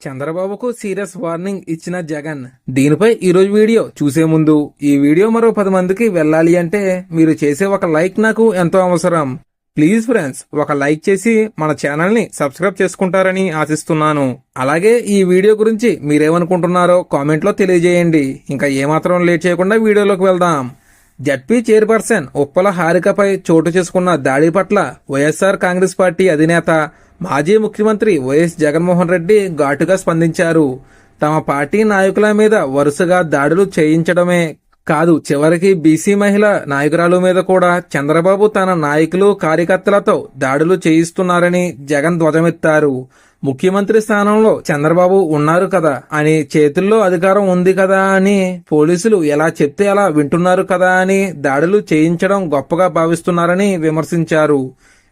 చంద్రబాబుకు serious warning ఇచ్చిన జగన్. దీనిపై ఈరోజు వీడియో చూసే ముందు ఈ వీడియో మరో 10 మందికి వెళ్ళాలి అంటే మీరు చేసే ఒక లైక్ నాకు ఎంతో అవసరం. ప్లీజ్ ఫ్రెండ్స్, ఒక లైక్ చేసి మన ఛానల్ ని సబ్స్క్రైబ్ చేసుకుంటారని ఆశిస్తున్నాను. అలాగే ఈ వీడియో గురించి మీరేమనుకుంటున్నారో కామెంట్ లో తెలియజేయండి. ఇంకా ఏమాత్రం లేట్ చేయకుండా వీడియోలోకి వెళ్దాం. జడ్పీ చైర్పర్సన్ ఉప్పల హారికపై చోటు చేసుకున్న దాడి పట్ల వైఎస్ఆర్ కాంగ్రెస్ పార్టీ అధినేత మాజీ ముఖ్యమంత్రి వైఎస్ జగన్మోహన్ రెడ్డి ఘాటుగా స్పందించారు. తమ పార్టీ నాయకుల మీద వరుసగా దాడులు చేయించడమే కాదు, చివరికి బీసీ మహిళ నాయకురాలు మీద కూడా చంద్రబాబు తన నాయకులు కార్యకర్తలతో దాడులు చేయిస్తున్నారని జగన్ ధ్వజమెత్తారు. ముఖ్యమంత్రి స్థానంలో చంద్రబాబు ఉన్నారు కదా అని, చేతుల్లో అధికారం ఉంది కదా అని, పోలీసులు ఎలా చెప్తే అలా వింటున్నారు కదా అని దాడులు చేయించడం గొప్పగా భావిస్తున్నారని విమర్శించారు.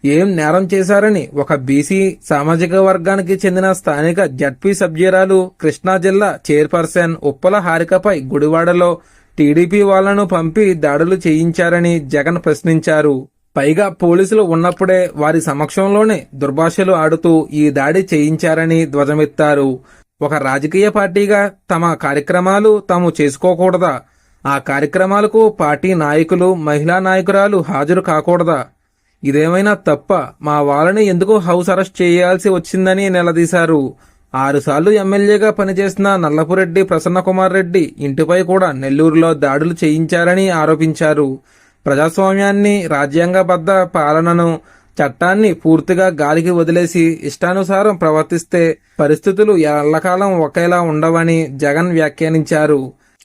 ఏం నేరం చేశారని ఒక బీసీ సామాజిక వర్గానికి చెందిన స్థానిక జడ్పీ సభ్యురాలు కృష్ణా జిల్లా చైర్పర్సన్ ఉప్పల హారికపై గుడివాడలో టీడీపీ వాళ్లను పంపి దాడులు చేయించారని జగన్ ప్రశ్నించారు. పైగా పోలీసులు ఉన్నప్పుడే వారి సమక్షంలోనే దుర్భాషలు ఆడుతూ ఈ దాడి చేయించారని ధ్వజమెత్తారు. ఒక రాజకీయ పార్టీగా తమ కార్యక్రమాలు తాము చేసుకోకూడదా? ఆ కార్యక్రమాలకు పార్టీ నాయకులు, మహిళా నాయకురాలు హాజరు కాకూడదా? ఇదేమైనా తప్ప? మా వాళ్ళని ఎందుకు హౌస్ అరెస్ట్ చేయాల్సి వచ్చిందని నిలదీశారు. 6 సార్లు ఎమ్మెల్యేగా పనిచేసిన నల్లపురెడ్డి ప్రసన్నకుమార్ రెడ్డి ఇంటిపై కూడా నెల్లూరులో దాడులు చేయించారని ఆరోపించారు. ప్రజాస్వామ్యాన్ని, రాజ్యాంగబద్ధ పాలనను, చట్టాన్ని పూర్తిగా గాలికి వదిలేసి ఇష్టానుసారం ప్రవర్తిస్తే పరిస్థితులు ఎల్లకాలం ఒకేలా ఉండవని జగన్ వ్యాఖ్యానించారు.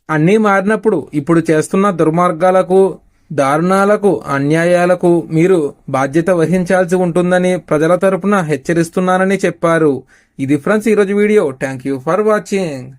అన్నీ మారినప్పుడు ఇప్పుడు చేస్తున్న దుర్మార్గాలకు, దారుణాలకు, అన్యాయాలకు మీరు బాధ్యత వహించాల్సి ఉంటుందని ప్రజల తరపున హెచ్చరిస్తున్నానని చెప్పారు. ఇది ఫ్రెండ్స్ ఈరోజు video. Thank you for watching.